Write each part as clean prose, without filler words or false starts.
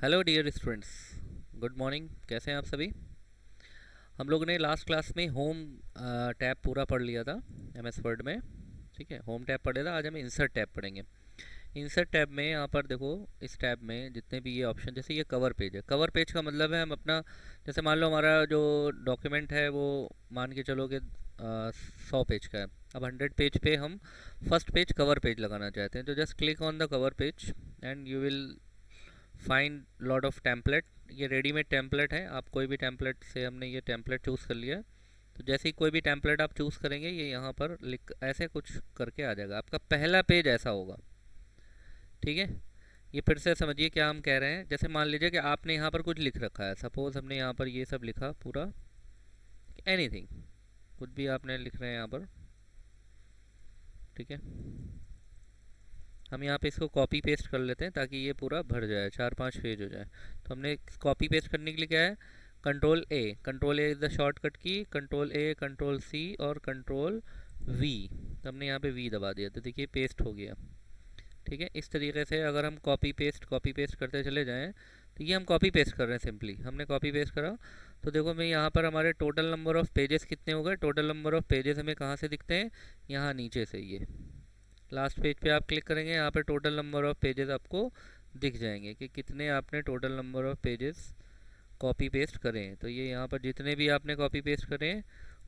Hello dear students, good morning. कैसे हैं आप सभी? हम लोगों ने लास्ट क्लास में होम टैब पूरा पढ़ लिया था एमएस वर्ड में। ठीक है, होम टैब पढ़ लिया था। आज हम इंसर्ट टैब पढ़ेंगे। इंसर्ट टैब में यहाँ पर देखो, इस टैब में जितने भी ये ऑप्शन, जैसे ये कवर पेज है। कवर पेज का मतलब है हम अपना, जैसे मान लो हमारा जो डॉक्यूमेंट है वो, मान के चलो कि 100 पेज का है। अब 100 पेज पे हम फर्स्ट पेज कवर पेज लगाना चाहते हैं, तो just click on the cover page and you will find lot of template. ये रेडीमेड टेम्पलेट है, आप कोई भी टेम्पलेट से, हमने ये टेम्पलेट चूज़ कर लिया है। तो जैसे ही कोई भी टेम्पलेट आप चूज़ करेंगे, ये यहाँ पर लिख ऐसे कुछ करके आ जाएगा। आपका पहला पेज ऐसा होगा। ठीक है, ये फिर से समझिए क्या हम कह रहे हैं। जैसे मान लीजिए कि आपने यहाँ पर कुछ लिख रखा है, सपोज़ हमने यहाँ पर ये सब लिखा पूरा, एनीथिंग, कुछ भी आपने लिख रहे हैं यहाँ पर। ठीक है, हम यहाँ पे इसको कॉपी पेस्ट कर लेते हैं ताकि ये पूरा भर जाए, 4-5 पेज हो जाए। तो हमने कॉपी पेस्ट करने के लिए क्या है, control A is the shortcut की। कंट्रोल ए, कंट्रोल सी और कंट्रोल वी। तो हमने यहाँ पे वी दबा दिया, तो देखिए पेस्ट हो गया। ठीक है, इस तरीके से अगर हम कॉपी पेस्ट करते चले जाएं, तो ये हम कॉपी पेस्ट कर रहे हैं। सिंपली हमने कॉपी पेस्ट करा, तो देखो मैं यहाँ पर हमारे टोटल नंबर ऑफ़ पेजेस कितने हो गए। टोटल नंबर ऑफ़ पेजेस हमें कहाँ से दिखते हैं, यहाँ नीचे से। ये लास्ट पेज पे आप क्लिक करेंगे, यहाँ पे टोटल नंबर ऑफ़ पेजेस आपको दिख जाएंगे कि कितने आपने total number of pages copy paste करें। तो ये यहाँ पर जितने भी आपने कॉपी पेस्ट करें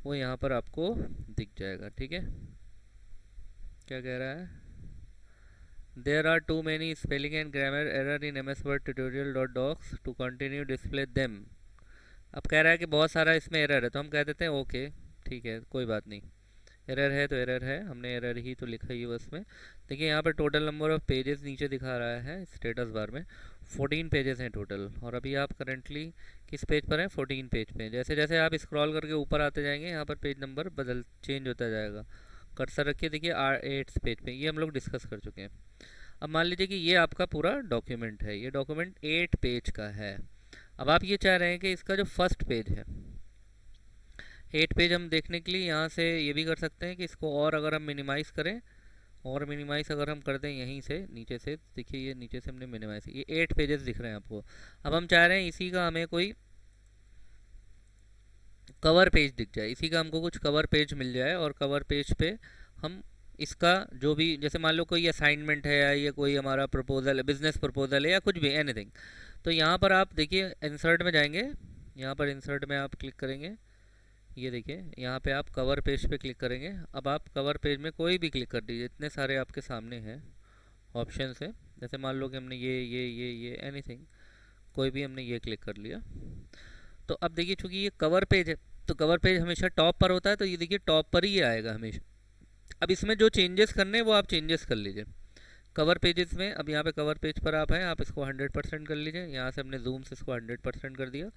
वो यहाँ पर आपको दिख जाएगा। ठीक है, क्या कह रहा है, there are too many spelling and grammar error in M S Word tutorial dot docs to continue display them. अब कह रहा है कि बहुत सारा इसमें एरर है, तो हम कह देते हैं ओके, ठीक है, कोई बात नहीं। एरर है तो एरर है, हमने एरर ही तो लिखा ही है बस में। देखिए यहाँ पर टोटल नंबर ऑफ़ पेजेस नीचे दिखा रहा है स्टेटस बार में। 14 पेजेस हैं टोटल, और अभी आप करंटली किस पेज पर हैं, 14 पेज पे। जैसे जैसे आप स्क्रॉल करके ऊपर आते जाएंगे, यहाँ पर पेज नंबर चेंज होता जाएगा। कर्सर रखिए, देखिए R8 पेज पे, ये हम लोग डिस्कस कर चुके हैं। अब मान लीजिए कि ये आपका पूरा डॉक्यूमेंट है, ये डॉक्यूमेंट 8 पेज का है। अब आप ये चाह रहे हैं कि इसका जो फर्स्ट पेज है, 8 पेज हम देखने के लिए यहाँ से ये भी कर सकते हैं कि इसको और अगर हम मिनिमाइज़ करें, और मिनिमाइज़ अगर हम कर दें यहीं से नीचे से, देखिए ये नीचे से हमने मिनिमाइज़, ये 8 पेजेस दिख रहे हैं आपको। अब हम चाह रहे हैं इसी का हमें कोई कवर पेज दिख जाए, इसी का हमको कुछ कवर पेज मिल जाए, और कवर पेज पे हम इसका जो भी, जैसे मान लो कोई असाइनमेंट है या ये कोई हमारा प्रपोजल है, बिजनेस प्रपोजल है या कुछ भी, एनीथिंग। तो यहाँ पर आप देखिए इंसर्ट में जाएंगे, यहाँ पर इंसर्ट में आप क्लिक करेंगे, ये देखिए यहाँ पे आप कवर पेज पे क्लिक करेंगे। अब आप कवर पेज में कोई भी क्लिक कर दीजिए, इतने सारे आपके सामने हैं ऑप्शन है। जैसे मान लो कि हमने ये एनीथिंग, कोई भी हमने ये क्लिक कर लिया। तो अब देखिए चूंकि ये कवर पेज है, तो कवर पेज हमेशा टॉप पर होता है, तो ये देखिए टॉप पर ही आएगा हमेशा। अब इसमें जो चेंजेस करने हैं वो आप चेंजेस कर लीजिए कवर पेजेस में। अब यहाँ पे कवर पेज पर आप हैं, आप इसको 100% कर लीजिए। यहाँ से हमने जूम से इसको 100% कर दिया।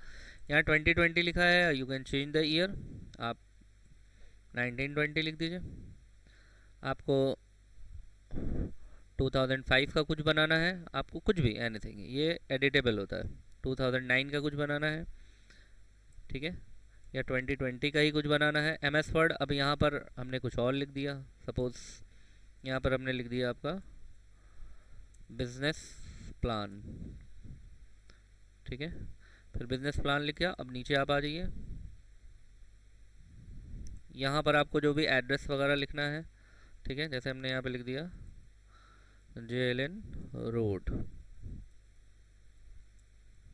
यहाँ 2020 लिखा है, you can change the year, आप 1920 लिख दीजिए। आपको 2005 का कुछ बनाना है, आपको कुछ भी, एनीथिंग, ये एडिटेबल होता है। 2009 का कुछ बनाना है, ठीक है, या 2020 का ही कुछ बनाना है। एम एस वर्ड, अब यहाँ पर हमने कुछ और लिख दिया। सपोज़ यहाँ पर हमने लिख दिया आपका बिजनेस प्लान। ठीक है, फिर बिजनेस प्लान लिख दिया। अब नीचे आप आ जाइए, यहाँ पर आपको जो भी एड्रेस वगैरह लिखना है, ठीक है, जैसे हमने यहाँ पे लिख दिया JLN रोड,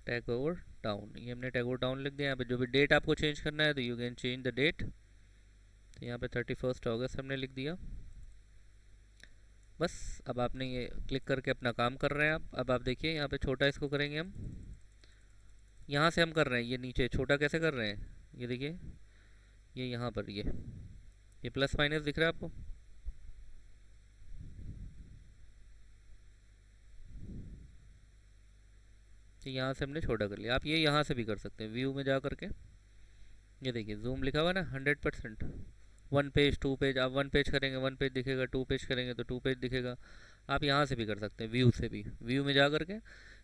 टैगोर टाउन, ये हमने टैगोर टाउन लिख दिया। यहाँ पे जो भी डेट आपको चेंज करना है, तो you can change the date. तो यहाँ पे 31 अगस्त हमने लिख दिया। बस, अब आपने ये क्लिक करके अपना काम कर रहे हैं आप। अब आप देखिए यहाँ पे छोटा इसको करेंगे हम, यहाँ से हम कर रहे हैं, ये नीचे छोटा कैसे कर रहे हैं, ये देखिए, ये यहाँ पर ये प्लस माइनस दिख रहा है आपको, तो यहाँ से हमने छोटा कर लिया। आप ये यहाँ से भी कर सकते हैं, व्यू में जा करके, ये देखिए जूम लिखा हुआ ना 100%। 1 पेज 2 पेज, आप 1 पेज करेंगे 1 पेज दिखेगा, 2 पेज करेंगे तो 2 पेज दिखेगा। आप यहाँ से भी कर सकते हैं, व्यू से भी, व्यू में जा करके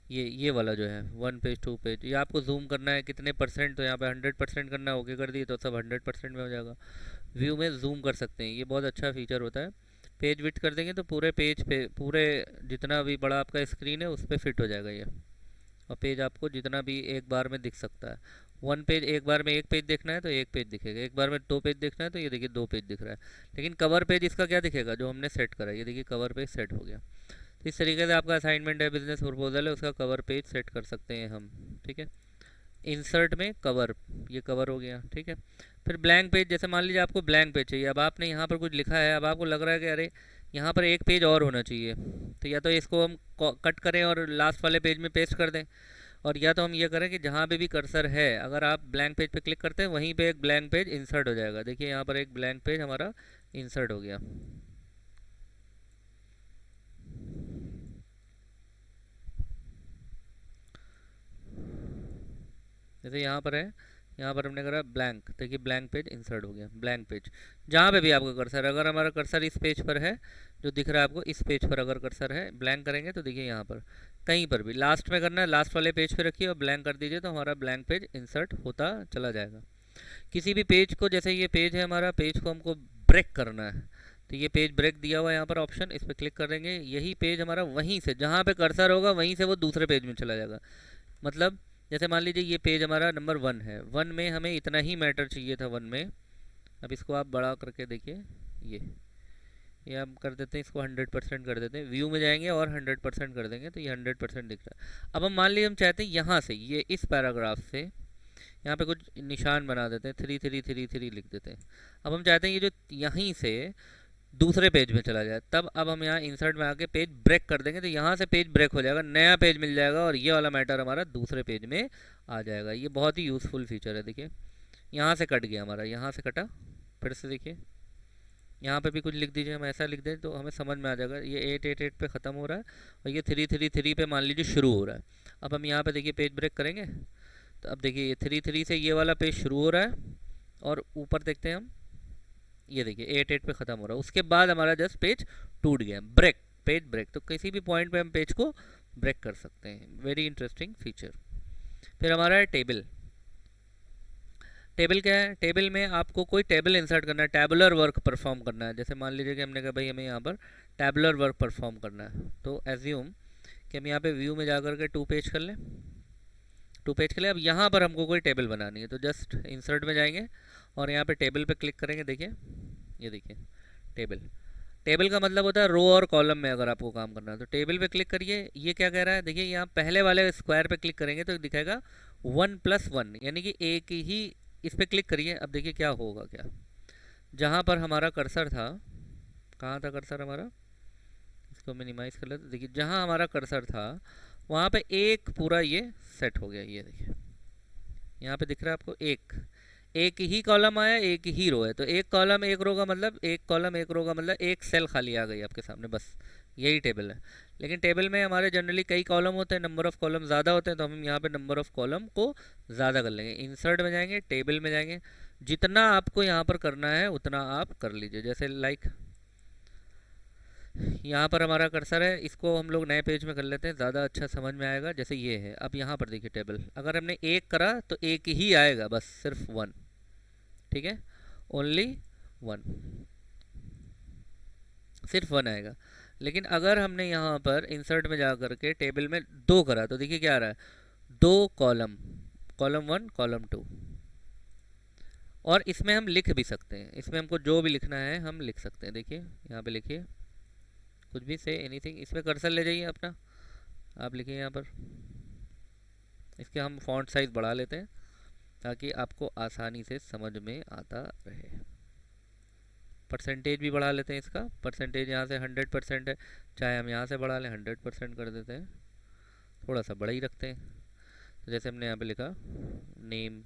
ये वाला जो है 1 पेज 2 पेज, ये आपको जूम करना है कितने परसेंट, तो यहाँ पे 100% करना है, ओके कर दिए तो सब 100% में हो जाएगा। व्यू में जूम कर सकते हैं, ये बहुत अच्छा फीचर होता है। पेज विड्थ कर देंगे तो पूरे पेज पे, पूरे जितना भी बड़ा आपका स्क्रीन है उस पर फिट हो जाएगा ये। और पेज आपको जितना भी एक बार में दिख सकता है। वन पेज, एक बार में एक पेज देखना है तो एक पेज दिखेगा, एक बार में दो पेज देखना है तो ये देखिए दो पेज दिख रहा है। लेकिन कवर पेज इसका क्या दिखेगा, जो हमने सेट करा है, ये देखिए कवर पेज सेट हो गया। तो इस तरीके से आपका असाइनमेंट है, बिजनेस प्रपोजल है, उसका कवर पेज सेट कर सकते हैं हम। ठीक है, इंसर्ट में कवर, ये कवर हो गया। ठीक है, फिर ब्लैंक पेज, जैसे मान लीजिए आपको ब्लैंक पेज चाहिए, अब आपने यहाँ पर कुछ लिखा है, अब आपको लग रहा है कि अरे यहाँ पर एक पेज और होना चाहिए, तो या तो इसको हम कट करें और लास्ट वाले पेज में पेस्ट कर दें, और या तो हम ये करें कि जहाँ पे भी कर्सर है, अगर आप ब्लैंक पेज पे क्लिक करते हैं वहीं पे एक ब्लैंक पेज इंसर्ट हो जाएगा। देखिए यहाँ पर एक ब्लैंक पेज हमारा इंसर्ट हो गया। जैसे यहाँ पर है, यहाँ पर हमने करा ब्लैंक, देखिए ब्लैंक पेज इंसर्ट हो गया। ब्लैंक पेज जहाँ पे भी आपका कर्सर, अगर हमारा कर्सर इस पेज पर है, जो दिख रहा है आपको इस पेज पर अगर कर्सर है, ब्लैंक करेंगे तो देखिए यहाँ पर कहीं पर भी लास्ट में करना है, लास्ट वाले पेज पे रखिए और ब्लैंक कर दीजिए, तो हमारा ब्लैंक पेज इंसर्ट होता चला जाएगा। किसी भी पेज को, जैसे ये पेज है हमारा, पेज को हमको ब्रेक करना है, तो ये पेज ब्रेक दिया हुआ है यहाँ पर ऑप्शन, इस पर क्लिक करेंगे, यही पेज हमारा वहीं से जहाँ पे कर्सर होगा वहीं से वो दूसरे पेज में चला जाएगा। मतलब जैसे मान लीजिए ये पेज हमारा नंबर 1 है, 1 में हमें इतना ही मैटर चाहिए था 1 में। अब इसको आप बड़ा करके देखिए, ये हम कर देते हैं, इसको 100% कर देते हैं, व्यू में जाएंगे और 100% कर देंगे तो ये 100% दिख रहा है। अब हम मान लीजिए हम चाहते हैं यहाँ से, ये इस पैराग्राफ से यहाँ पे कुछ निशान बना देते हैं, 3333 लिख देते हैं। अब हम चाहते हैं ये जो यहीं से दूसरे पेज में चला जाए, तब अब हम यहाँ इंसर्ट में आके पेज ब्रेक कर देंगे, तो यहाँ से पेज ब्रेक हो जाएगा, नया पेज मिल जाएगा और ये वाला मैटर हमारा दूसरे पेज में आ जाएगा। ये बहुत ही यूज़फुल फीचर है। देखिए यहाँ से कट गया हमारा, यहाँ से कटा, फिर से देखिए यहाँ पे भी कुछ लिख दीजिए, हम ऐसा लिख दें तो हमें समझ में आ जाएगा। ये 888 पे ख़त्म हो रहा है और ये 333 पे मान लीजिए शुरू हो रहा है। अब हम यहाँ पे देखिए पेज ब्रेक करेंगे, तो अब देखिए ये 33 से ये वाला पेज शुरू हो रहा है और ऊपर देखते हैं हम, ये देखिए 88 पे ख़त्म हो रहा है। उसके बाद हमारा जस्ट पेज टूट गया, ब्रेक, पेज ब्रेक। तो किसी भी पॉइंट पे हम पेज को ब्रेक कर सकते हैं। Very interesting feature. फिर हमारा है टेबल। टेबल क्या है, टेबल में आपको कोई टेबल इंसर्ट करना है, टैबुलर वर्क परफॉर्म करना है। जैसे मान लीजिए कि हमने कहा भाई हमें यहाँ पर टैबुलर वर्क परफॉर्म करना है, तो एज्यूम कि हम यहाँ पे व्यू में जा कर के 2 पेज कर लें, 2 पेज के लिए। अब यहाँ पर हमको कोई टेबल बनानी है, तो जस्ट इंसर्ट में जाएंगे और यहाँ पे टेबल पे क्लिक करेंगे। देखिए ये देखिए टेबल, टेबल का मतलब होता है रो और कॉलम में अगर आपको काम करना है तो टेबल पे क्लिक करिए। ये क्या कह रहा है, देखिए यहाँ पहले वाले स्क्वायर पे क्लिक करेंगे तो दिखाएगा 1+1, यानी कि एक ही, इस पे क्लिक करिए। अब देखिए क्या होगा, क्या जहाँ पर हमारा कर्सर था, कहाँ था कर्सर हमारा, इसको मिनिमाइज कर लेते। देखिए जहाँ हमारा कर्सर था वहाँ पे एक पूरा ये सेट हो गया। ये देखिए यहाँ पे दिख रहा है आपको, एक ही कॉलम आया, एक ही रो है, तो एक कॉलम एक रो का मतलब, एक कॉलम एक रो का मतलब एक सेल खाली आ गई आपके सामने, बस यही टेबल है। लेकिन टेबल में हमारे जनरली कई कॉलम होते हैं, नंबर ऑफ़ कॉलम ज़्यादा होते हैं, तो हम यहाँ पे नंबर ऑफ़ कॉलम को ज़्यादा कर लेंगे। इंसर्ट में जाएंगे, टेबल में जाएंगे, जितना आपको यहाँ पर करना है उतना आप कर लीजिए। जैसे लाइक यहाँ पर हमारा कर्सर है, इसको हम लोग नए पेज में कर लेते हैं, ज़्यादा अच्छा समझ में आएगा। जैसे ये है, अब यहाँ पर देखिए टेबल, अगर हमने एक करा तो एक ही आएगा, बस सिर्फ 1, ठीक है, ओनली 1, सिर्फ 1 आएगा। लेकिन अगर हमने यहाँ पर इंसर्ट में जा करके टेबल में 2 करा तो देखिए क्या आ रहा है, 2 कॉलम, कॉलम 1 कॉलम 2। और इसमें हम लिख भी सकते हैं, इसमें हमको जो भी लिखना है हम लिख सकते हैं। देखिए यहाँ पे लिखिए कुछ भी, से एनीथिंग, इसमें कर्सर ले जाइए अपना, आप लिखिए यहाँ पर। इसके हम फॉन्ट साइज़ बढ़ा लेते हैं ताकि आपको आसानी से समझ में आता रहे। परसेंटेज भी बढ़ा लेते हैं इसका, परसेंटेज यहाँ से 100% है, चाहे हम यहाँ से बढ़ा लें 100% कर देते हैं, थोड़ा सा बड़ा ही रखते हैं। तो जैसे हमने यहाँ पे लिखा नेम,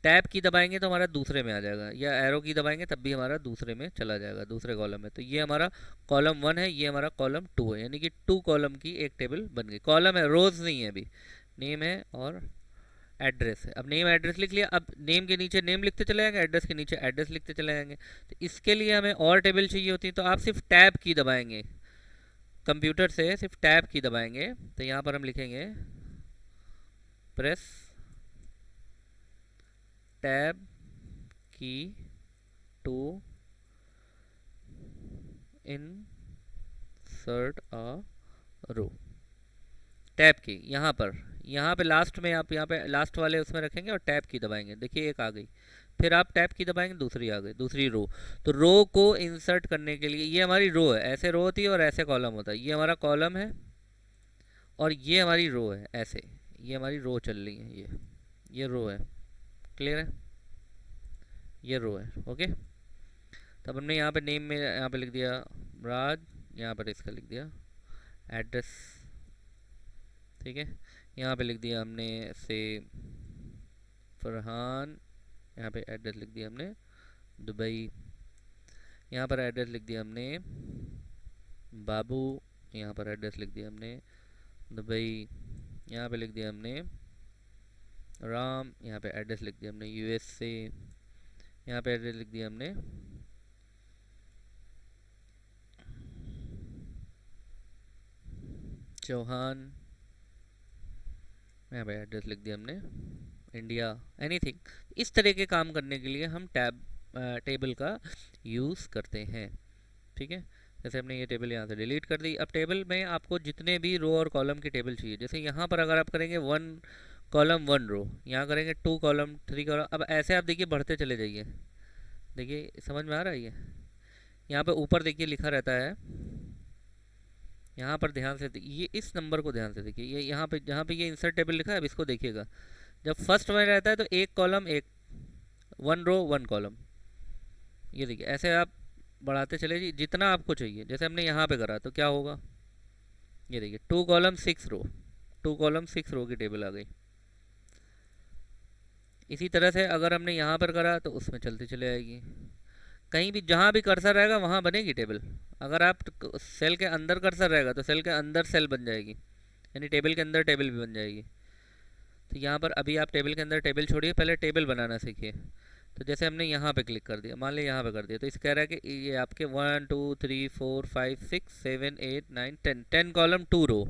टैब की दबाएंगे तो हमारा दूसरे में आ जाएगा, या एरो की दबाएंगे तब भी हमारा दूसरे में चला जाएगा, दूसरे कॉलम में। तो ये हमारा कॉलम 1 है, ये हमारा कॉलम 2 है, यानी कि 2 कॉलम की एक टेबल बन गई। कॉलम है, रोज़ नहीं है अभी, नेम है और एड्रेस है। अब नेम एड्रेस लिख लिया, अब नेम के नीचे नेम लिखते चले जाएंगे, एड्रेस के नीचे एड्रेस लिखते चले जाएंगे। तो इसके लिए हमें और टेबल चाहिए होती है, तो आप सिर्फ टैब की दबाएंगे, कंप्यूटर से सिर्फ टैब की दबाएंगे, तो यहाँ पर हम लिखेंगे press tab key to insert a row. Tab key यहाँ पर यहाँ पे लास्ट में आप यहाँ पे लास्ट वाले उसमें रखेंगे और टैब की दबाएंगे, देखिए एक आ गई। फिर आप टैब की दबाएंगे, दूसरी आ गई, दूसरी रो। तो रो को इंसर्ट करने के लिए, ये हमारी रो है, ऐसे रो होती है और ऐसे कॉलम होता है, ये हमारा कॉलम है और ये हमारी रो है, ऐसे ये हमारी रो चल रही है, ये रो है, क्लियर है, ये रो है, ओके। तब हमने यहाँ पे नेम में यहाँ पे लिख दिया राज, यहाँ पर इसका लिख दिया एड्रेस, ठीक है। यहाँ पे लिख दिया हमने से फरहान, यहाँ पे एड्रेस लिख दिया हमने दुबई, यहाँ पर एड्रेस लिख दिया हमने बाबू, यहाँ पर एड्रेस लिख दिया हमने दुबई, यहाँ पे लिख दिया हमने राम, यहाँ पे एड्रेस लिख दिया हमने यूएसए, यहाँ पे एड्रेस लिख दिया हमने चौहान, यहाँ पे एड्रेस लिख दिया हमने इंडिया, एनीथिंग। इस तरह के काम करने के लिए हम टेबल का यूज़ करते हैं, ठीक है। जैसे हमने ये टेबल यहाँ से डिलीट कर दी। अब टेबल में आपको जितने भी रो और कॉलम की टेबल चाहिए, जैसे यहाँ पर अगर आप करेंगे 1 कॉलम 1 रो, यहाँ करेंगे 2 कॉलम 3 कॉलम, अब ऐसे आप देखिए बढ़ते चले जाइए, देखिए समझ में आ रहा है ये। यहाँ पे ऊपर देखिए लिखा रहता है, यहाँ पर ध्यान से ये इस नंबर को ध्यान से देखिए, ये यहाँ पे जहाँ पे ये इंसर्ट टेबल लिखा है, अब इसको देखिएगा। जब फर्स्ट में रहता है तो 1 कॉलम 1 रो 1 कॉलम, ये देखिए ऐसे आप बढ़ाते चले जी जितना आपको चाहिए। जैसे हमने यहाँ पे करा तो क्या होगा, ये देखिए 2 कॉलम 6 रो, 2 कॉलम 6 रो की टेबल आ गई। इसी तरह से अगर हमने यहाँ पर करा तो उसमें चलती चले आएगी, कहीं भी जहाँ भी कर्सर रहेगा वहाँ बनेगी टेबल। अगर आप सेल के अंदर कर्सर रहेगा तो सेल के अंदर सेल बन जाएगी, यानी टेबल के अंदर टेबल भी बन जाएगी। तो यहाँ पर अभी आप टेबल के अंदर टेबल छोड़िए, पहले टेबल बनाना सीखिए। तो जैसे हमने यहाँ पे क्लिक कर दिया, मान लिया यहाँ पे कर दिया, तो इस कह रहा है कि ये आपके 1 2 3 4 5 6 7 8 9 10 कॉलम 2 रो।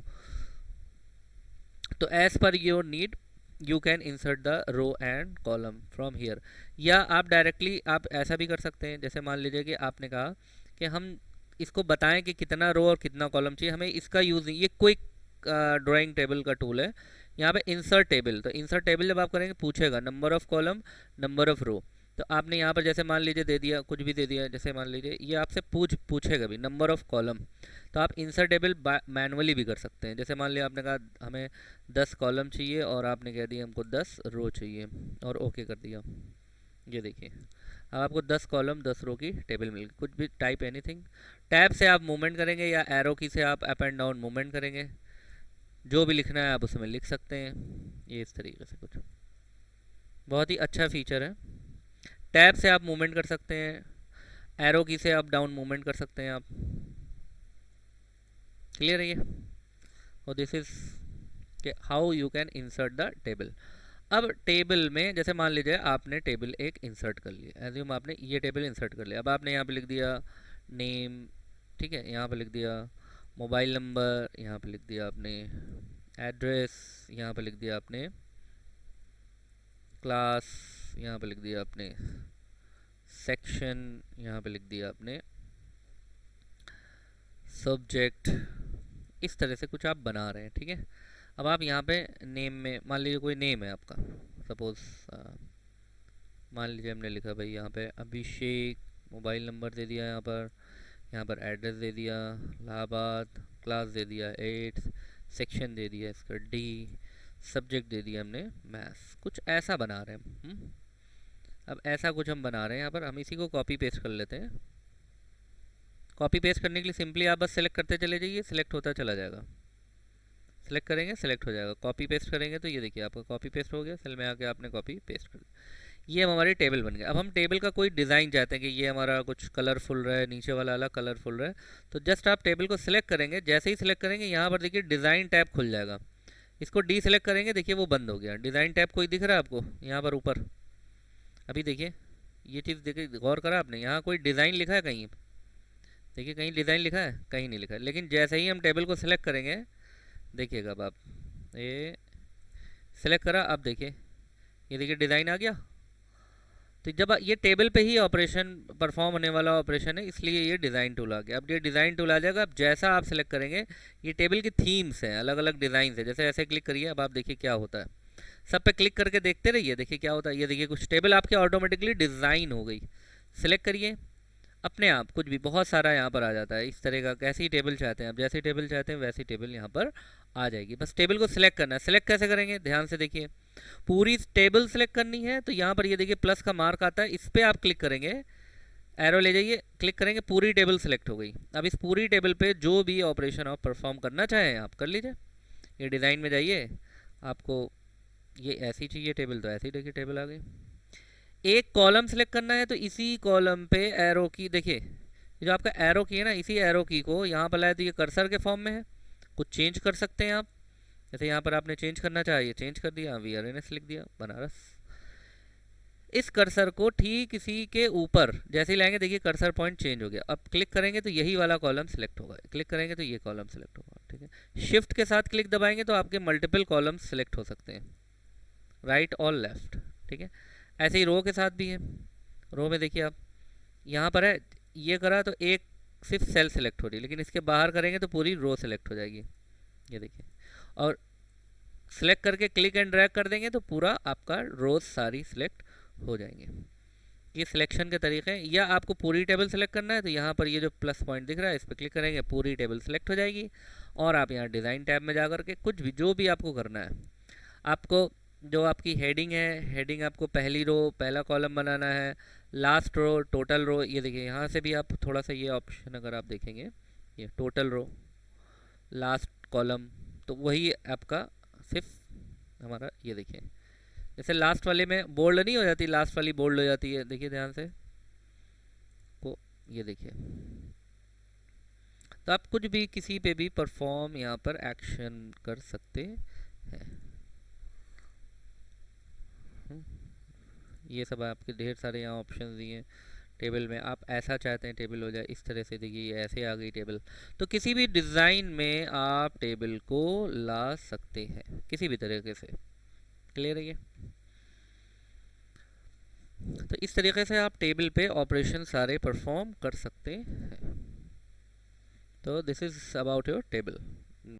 तो as per your need you can insert the row and column from here. या आप डायरेक्टली आप ऐसा भी कर सकते हैं, जैसे मान लीजिए कि आपने कहा कि हम इसको बताएं कि कितना रो और कितना कॉलम चाहिए, हमें इसका यूज़ नहीं, ये क्विक ड्राइंग टेबल का टूल है। यहाँ पे इंसर्ट टेबल, तो इंसर्ट टेबल जब आप करेंगे पूछेगा number of column number of row. तो आपने यहाँ पर जैसे मान लीजिए दे दिया, कुछ भी दे दिया, जैसे मान लीजिए ये आपसे पूछेगा भी नंबर ऑफ़ कॉलम, तो आप इंसर्ट टेबल मैनुअली भी कर सकते हैं। जैसे मान लिया आपने कहा हमें 10 कॉलम चाहिए और आपने कह दिया हमको 10 रो चाहिए और ओके कर दिया। ये देखिए अब आपको 10 कॉलम 10 रो की टेबल मिल गई। कुछ भी टाइप एनीथिंग, टैब से आप मूवमेंट करेंगे या एरो की से आप अप एंड डाउन मूवमेंट करेंगे, जो भी लिखना है आप उसमें लिख सकते हैं। ये इस तरीके से कुछ बहुत ही अच्छा फीचर है। टैब से आप मूवमेंट कर सकते हैं, एरो की से आप डाउन मूवमेंट कर सकते हैं आप। क्लियर है ये? और this is how you can insert the table. अब टेबल में जैसे मान लीजिए आपने टेबल एक इंसर्ट कर लिया, एज्यूम आपने ये टेबल इंसर्ट कर लिया। अब आपने यहाँ पे लिख दिया नेम, ठीक है, यहाँ पे लिख दिया मोबाइल नंबर, यहाँ पे लिख दिया आपने एड्रेस, यहाँ पे लिख दिया आपने क्लास, यहाँ पे लिख दिया आपने सेक्शन, यहाँ पे लिख दिया आपने सब्जेक्ट। इस तरह से कुछ आप बना रहे हैं, ठीक है। अब आप यहाँ पे नेम में मान लीजिए कोई नेम है आपका, सपोज मान लीजिए हमने लिखा भाई यहाँ पे अभिषेक, मोबाइल नंबर दे दिया यहाँ पर एड्रेस दे दिया इलाहाबाद, क्लास दे दिया 8, सेक्शन दे दिया इसका D, सब्जेक्ट दे दिया हमने मैथ्स। कुछ ऐसा बना रहे हैं हम। अब ऐसा कुछ हम बना रहे हैं यहाँ पर, हम इसी को कॉपी पेस्ट कर लेते हैं। कॉपी पेस्ट करने के लिए सिंपली आप बस सेलेक्ट करते चले जाइए, सिलेक्ट होता चला जाएगा। सेलेक्ट करेंगे सेलेक्ट हो जाएगा, कॉपी पेस्ट करेंगे तो ये देखिए आपका कॉपी पेस्ट हो गया, सेल में आके आपने कॉपी पेस्ट कर दिया। ये हमारी टेबल बन गया। अब हम टेबल का कोई डिज़ाइन चाहते हैं कि ये हमारा कुछ कलरफुल रहे, नीचे वाला अलग कलरफुल रहे, तो जस्ट आप टेबल को सिलेक्ट करेंगे। जैसे ही सिलेक्ट करेंगे यहाँ पर देखिए डिज़ाइन टैब खुल जाएगा, इसको डी सेलेक्ट करेंगे, देखिए वो बंद हो गया। डिज़ाइन टैब कोई दिख रहा है आपको यहाँ पर ऊपर? अभी देखिए ये चीज़ देखिए, गौर करा आपने, यहाँ कोई डिज़ाइन लिखा है कहीं? देखिए कहीं डिज़ाइन लिखा है? कहीं नहीं लिखा है। लेकिन जैसे ही हम टेबल को सिलेक्ट करेंगे, देखिएगा अब आप ये सिलेक्ट करा, अब देखिए ये देखिए डिज़ाइन आ गया। तो जब ये टेबल पे ही ऑपरेशन परफॉर्म होने वाला ऑपरेशन है, इसलिए ये डिज़ाइन टूल आ गया। अब ये डिज़ाइन टूल आ जाएगा, अब जैसा आप सेलेक्ट करेंगे, ये टेबल की थीम्स हैं, अलग अलग डिज़ाइन है, जैसे ऐसे क्लिक करिए, अब आप देखिए क्या होता है। सब पे क्लिक करके देखते रहिए, देखिए क्या होता है। ये देखिए कुछ टेबल आपके ऑटोमेटिकली डिज़ाइन हो गई। सिलेक्ट करिए, अपने आप कुछ भी बहुत सारा यहाँ पर आ जाता है इस तरह का। कैसी टेबल चाहते हैं आप, जैसी टेबल चाहते हैं वैसी टेबल यहाँ पर आ जाएगी। बस टेबल को सिलेक्ट करना है। सिलेक्ट कैसे करेंगे, ध्यान से देखिए। पूरी टेबल सेलेक्ट करनी है तो यहाँ पर ये देखिए प्लस का मार्क आता है, इस पर आप क्लिक करेंगे, एरो ले जाइए, क्लिक करेंगे, पूरी टेबल सेलेक्ट हो गई। अब इस पूरी टेबल पे जो भी ऑपरेशन आप परफॉर्म करना चाहें आप कर लीजिए। ये डिज़ाइन में जाइए, आपको ये ऐसी चाहिए टेबल तो ऐसी देखिए टेबल आ गई। एक कॉलम सेलेक्ट करना है तो इसी कॉलम पे एरो की देखिए, जो आपका एरो की है ना, इसी एरो की को यहाँ पर लाए तो ये कर्सर के फॉर्म में है। कुछ चेंज कर सकते हैं आप, जैसे यहाँ पर आपने चेंज करना चाहिए, चेंज कर दिया, VRNS लिख दिया, बनारस। इस कर्सर को ठीक इसी के ऊपर जैसे ही लाएंगे, देखिए कर्सर पॉइंट चेंज हो गया। अब क्लिक करेंगे तो यही वाला कॉलम सेलेक्ट होगा, क्लिक करेंगे तो ये कॉलम सेलेक्ट होगा, ठीक है। शिफ्ट के साथ क्लिक दबाएंगे तो आपके मल्टीपल कॉलम्स सेलेक्ट हो सकते हैं, राइट और लेफ्ट, ठीक है। ऐसे ही रो के साथ भी है। रो में देखिए आप यहाँ पर है, ये करा तो एक सिर्फ सेल सेलेक्ट हो रही है, लेकिन इसके बाहर करेंगे तो पूरी रो सेलेक्ट हो जाएगी, ये देखिए। और सेलेक्ट करके क्लिक एंड ड्रैग कर देंगे तो पूरा आपका रोज सारी सिलेक्ट हो जाएंगे। ये सिलेक्शन के तरीके हैं। या आपको पूरी टेबल सेलेक्ट करना है तो यहाँ पर ये जो प्लस पॉइंट दिख रहा है इस पर क्लिक करेंगे, पूरी टेबल सेलेक्ट हो जाएगी। और आप यहाँ डिज़ाइन टैब में जा करके कुछ भी जो भी आपको करना है, आपको जो आपकी हेडिंग है, हेडिंग आपको पहली रो पहला कॉलम बनाना है, लास्ट रो टोटल रो, ये देखिए यहाँ से भी आप थोड़ा सा ये ऑप्शन अगर आप देखेंगे, ये टोटल रो लास्ट कॉलम, तो वही आपका सिर्फ हमारा ये देखिए, जैसे लास्ट वाले में बोल्ड नहीं हो जाती, लास्ट वाली बोल्ड हो जाती है, देखिए ध्यान से को, ये देखिए। तो आप कुछ भी किसी पे भी परफॉर्म यहाँ पर एक्शन कर सकते हैं। ये सब आपके ढेर सारे यहाँ ऑप्शन दिए हैं टेबल में। आप ऐसा चाहते हैं टेबल हो जाए इस तरह से, देखिए ऐसे आ गई टेबल। तो किसी भी डिज़ाइन में आप टेबल को ला सकते हैं किसी भी तरीके से। क्लियर है ये? तो इस तरीके से आप टेबल पे ऑपरेशन सारे परफॉर्म कर सकते हैं। तो this is about your table.